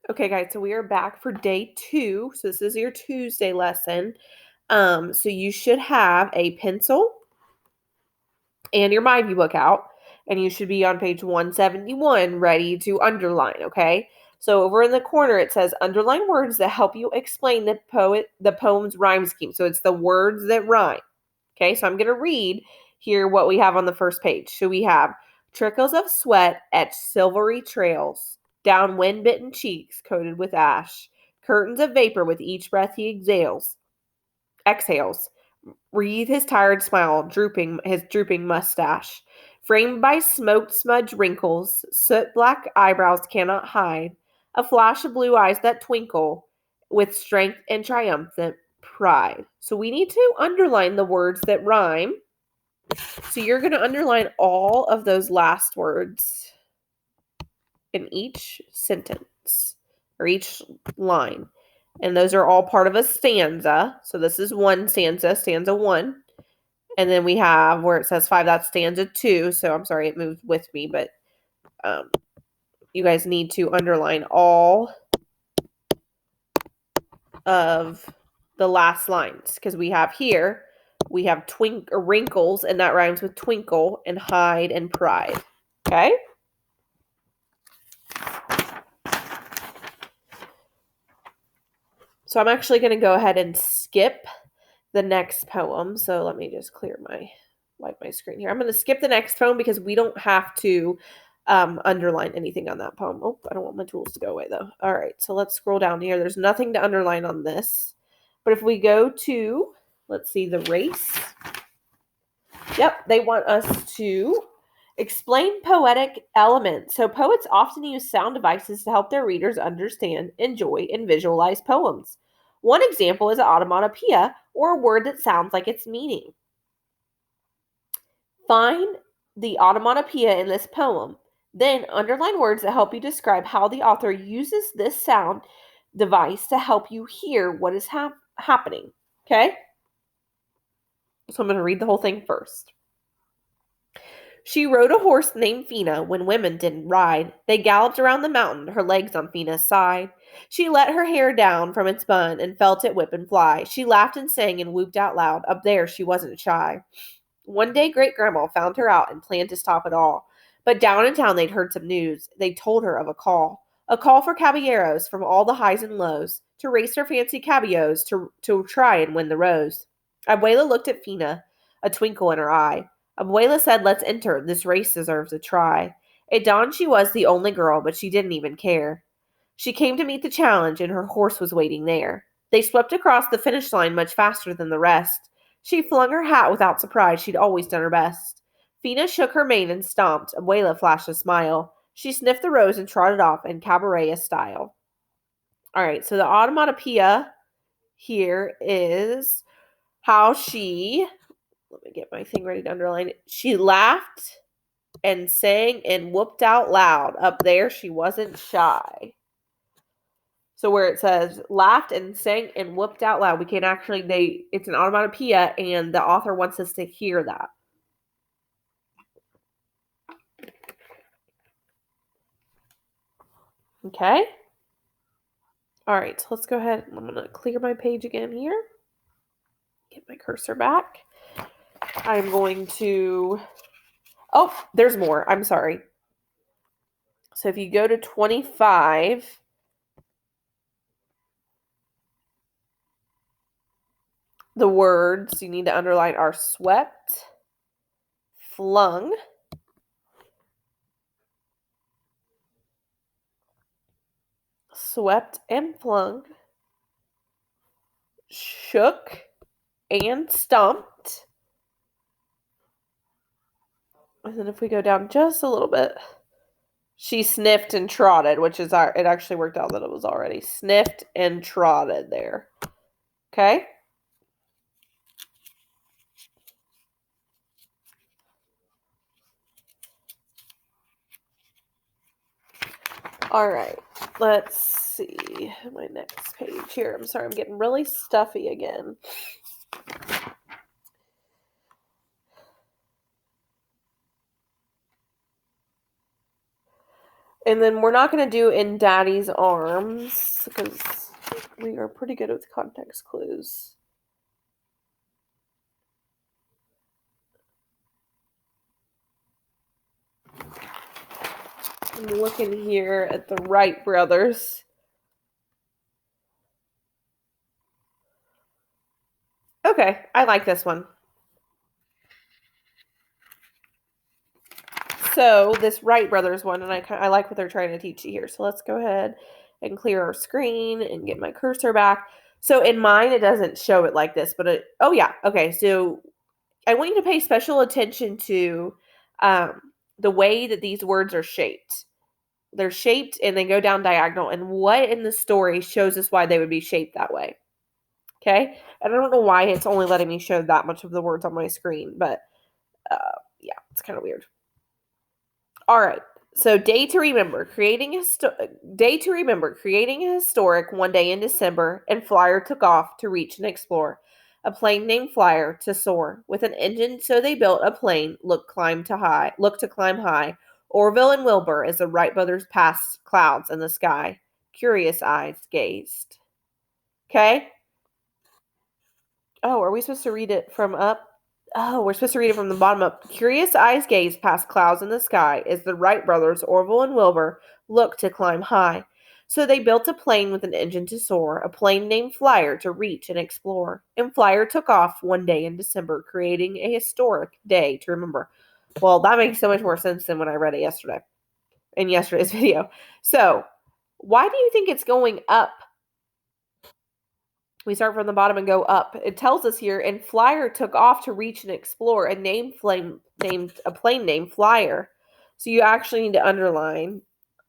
Okay, guys, so we are back for day 2. So this is your Tuesday lesson. So you should have a pencil and your My View book out, and you should be on page 171 ready to underline, okay? So over in the corner it says underline words that help you explain the poem's rhyme scheme. So it's the words that rhyme. Okay, so I'm going to read here what we have on the first page. So we have trickles of sweat etch silvery trails, down wind-bitten cheeks coated with ash, curtains of vapor with each breath he exhales, wreathe his tired smile, drooping his drooping mustache, framed by smoke-smudged wrinkles, soot-black eyebrows cannot hide, a flash of blue eyes that twinkle with strength and triumphant pride. So we need to underline the words that rhyme. So you're going to underline all of those last words in each sentence or each line. And those are all part of a stanza. So this is one stanza, stanza 1. And then we have where it says 5, that's stanza 2. So I'm sorry, it moved with me, but you guys need to underline all of the last lines because we have wrinkles, and that rhymes with twinkle, and hide and pride. Okay? So I'm actually going to go ahead and skip the next poem. So let me just wipe my screen here. I'm going to skip the next poem because we don't have to underline anything on that poem. Oh, I don't want my tools to go away though. All right, so let's scroll down here. There's nothing to underline on this. But if we go to, let's see, the race. Yep, they want us to explain poetic elements. So poets often use sound devices to help their readers understand, enjoy, and visualize poems. One example is an onomatopoeia, or a word that sounds like its meaning. Find the onomatopoeia in this poem. Then underline words that help you describe how the author uses this sound device to help you hear what is happening. Okay? So I'm going to read the whole thing first. She rode a horse named Fina when women didn't ride. They galloped around the mountain, her legs on Fina's side. She let her hair down from its bun and felt it whip and fly. She laughed and sang and whooped out loud. Up there, she wasn't shy. One day, Great-Grandma found her out and planned to stop it all. But down in town, they'd heard some news. They told her of a call for caballeros from all the highs and lows, to race her fancy caballos to try and win the rose. Abuela looked at Fina, a twinkle in her eye. Abuela said, "Let's enter. This race deserves a try." At dawn, she was the only girl, but she didn't even care. She came to meet the challenge, and her horse was waiting there. They swept across the finish line much faster than the rest. She flung her hat without surprise. She'd always done her best. Fina shook her mane and stomped. Abuela flashed a smile. She sniffed the rose and trotted off in cabaret style. All right, so the onomatopoeia here is how she, let me get my thing ready to underline it. She laughed and sang and whooped out loud. Up there, she wasn't shy. So where it says laughed and sang and whooped out loud, we can actually, it's an onomatopoeia, and the author wants us to hear that. Okay? All right, so let's go ahead. I'm going to clear my page again here. Get my cursor back. I'm going to, oh, there's more. I'm sorry. So if you go to 25, the words you need to underline are swept, flung, swept and flung, shook and stumped. And then if we go down just a little bit, she sniffed and trotted, which is it actually worked out that it was already sniffed and trotted there. Okay? All right, let's see my next page here. I'm sorry, I'm getting really stuffy again. And then we're not going to do In Daddy's Arms because we are pretty good with context clues. I'm looking here at the Wright brothers. Okay, I like this one. So this Wright brothers one, and I like what they're trying to teach you here. So let's go ahead and clear our screen and get my cursor back. So in mine, it doesn't show it like this, but oh yeah, okay. So I want you to pay special attention to the way that these words are shaped. They're shaped and they go down diagonal, and what in the story shows us why they would be shaped that way. Okay, and I don't know why it's only letting me show that much of the words on my screen, but yeah, it's kind of weird. All right. So day to remember, creating a historic one day in December, and Flyer took off to reach and explore. A plane named Flyer to soar. With an engine, so they built a plane, look to climb high. Orville and Wilbur, as the Wright brothers passed clouds in the sky. Curious eyes gazed. Okay? Oh, are we supposed to read it from up? Oh, we're supposed to read it from the bottom up. Curious eyes gazed past clouds in the sky as the Wright brothers, Orville and Wilbur, looked to climb high. So they built a plane with an engine to soar, a plane named Flyer to reach and explore. And Flyer took off one day in December, creating a historic day to remember. Well, that makes so much more sense than when I read it yesterday, in yesterday's video. So, why do you think it's going up? We start from the bottom and go up. It tells us here, and Flyer took off to reach and explore a plane named Flyer. So you actually need to underline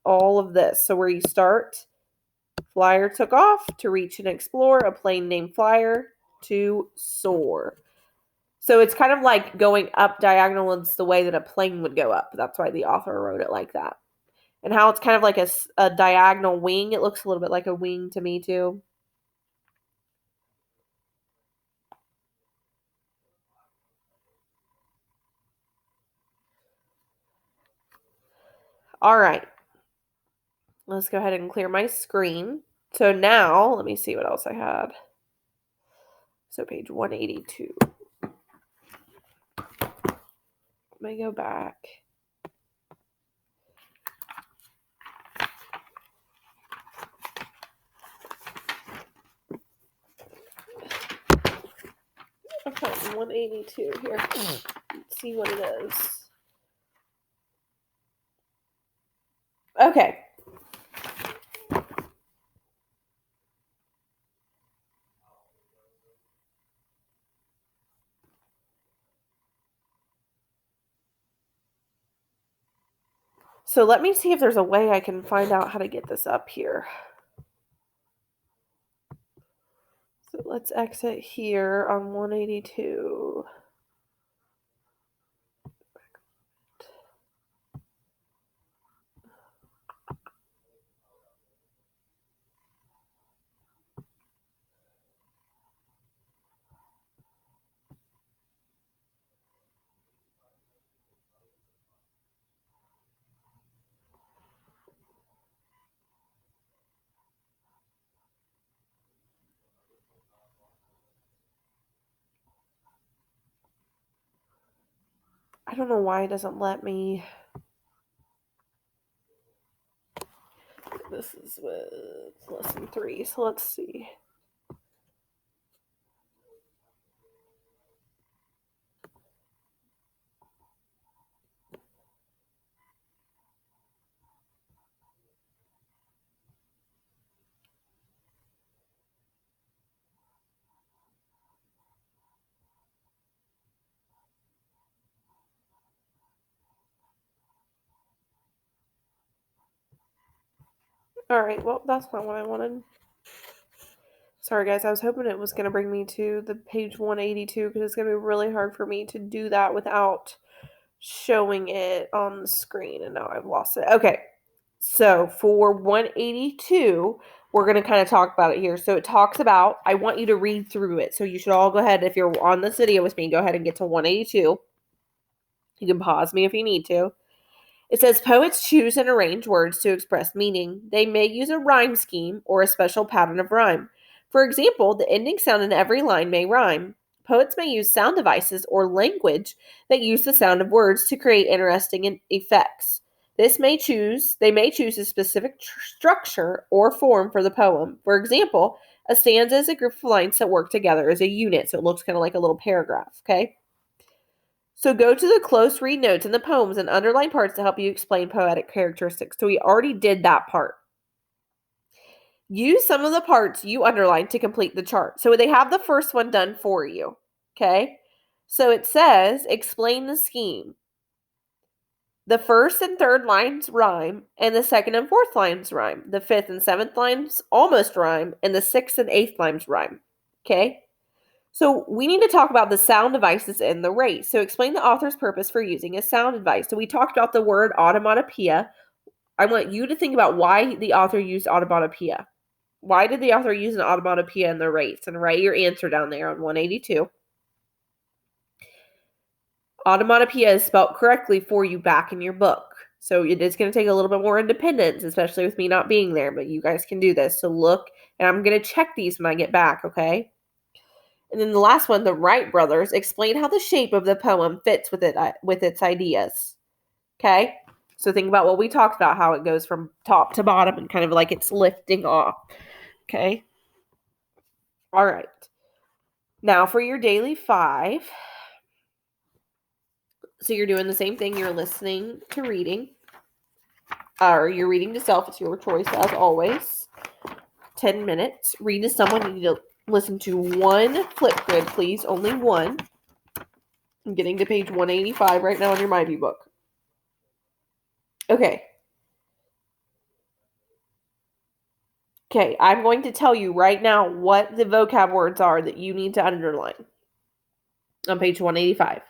all of this. So where you start, Flyer took off to reach and explore a plane named Flyer to soar. So it's kind of like going up diagonal. It's the way that a plane would go up. That's why the author wrote it like that. And how it's kind of like a diagonal wing. It looks a little bit like a wing to me too. All right. Let's go ahead and clear my screen. So now, let me see what else I had. So page 182. Let me go back. Okay, 182 here. Let's see what it is. Okay. So let me see if there's a way I can find out how to get this up here. So let's exit here on 182. I don't know why it doesn't let me. This is with lesson 3, so let's see. All right, well, that's not what I wanted. Sorry, guys. I was hoping it was going to bring me to the page 182 because it's going to be really hard for me to do that without showing it on the screen, and now I've lost it. Okay, so for 182, we're going to kind of talk about it here. So it talks about, I want you to read through it. So you should all go ahead, if you're on this video with me, go ahead and get to 182. You can pause me if you need to. It says poets choose and arrange words to express meaning. They may use a rhyme scheme or a special pattern of rhyme. For example, the ending sound in every line may rhyme. Poets may use sound devices or language that use the sound of words to create interesting effects. They may choose a specific structure or form for the poem. For example, a stanza is a group of lines that work together as a unit, so it looks kind of like a little paragraph, okay? So go to the close read notes in the poems and underline parts to help you explain poetic characteristics. So we already did that part. Use some of the parts you underlined to complete the chart. So they have the first one done for you, okay? So it says, explain the scheme. The first and third lines rhyme, and the second and fourth lines rhyme. The fifth and seventh lines almost rhyme, and the sixth and eighth lines rhyme, okay? So we need to talk about the sound devices in the race. So explain the author's purpose for using a sound device. So we talked about the word automatopoeia. I want you to think about why the author used automatopoeia. Why did the author use an automatopoeia in the race? And write your answer down there on 182. Automatopoeia is spelled correctly for you back in your book. So it is going to take a little bit more independence, especially with me not being there, but you guys can do this. So look, and I'm going to check these when I get back, okay? And then the last one, the Wright brothers, explain how the shape of the poem fits with its ideas. Okay? So think about what we talked about, how it goes from top to bottom and kind of like it's lifting off. Okay? All right. Now for your daily 5. So you're doing the same thing. You're listening to reading. Or you're reading to self. It's your choice as always. 10 minutes. Read to someone. You need to listen to one Flipgrid, please. Only one. I'm getting to page 185 right now in your MyView book. Okay. Okay, I'm going to tell you right now what the vocab words are that you need to underline on page 185.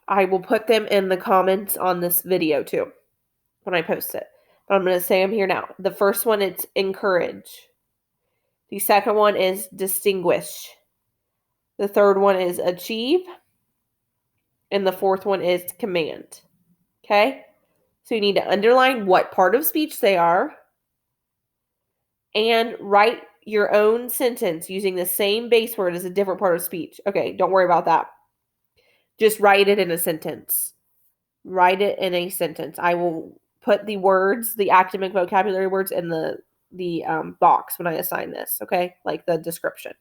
I will put them in the comments on this video too when I post it. But I'm going to say them here now. The first one is encourage. The second one is distinguish. The third one is achieve. And the fourth one is command. Okay? So you need to underline what part of speech they are and write your own sentence using the same base word as a different part of speech. Okay, don't worry about that. Just write it in a sentence. Write it in a sentence. I will put the words, the academic vocabulary words in the box when I assign this, okay? Like the description,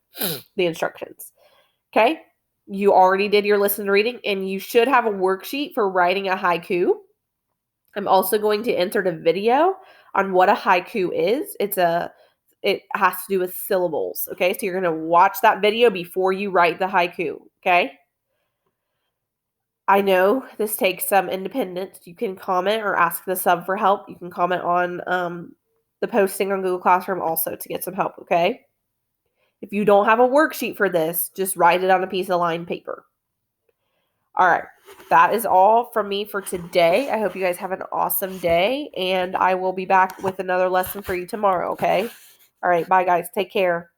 the instructions. Okay? You already did your listen to reading, and you should have a worksheet for writing a haiku. I'm also going to insert a video on what a haiku is. It has to do with syllables, okay? So you're going to watch that video before you write the haiku, okay? I know this takes some independence. You can comment or ask the sub for help. You can comment on the posting on Google Classroom also to get some help, okay? If you don't have a worksheet for this, just write it on a piece of lined paper. All right, that is all from me for today. I hope you guys have an awesome day, and I will be back with another lesson for you tomorrow, okay? All right, bye, guys. Take care.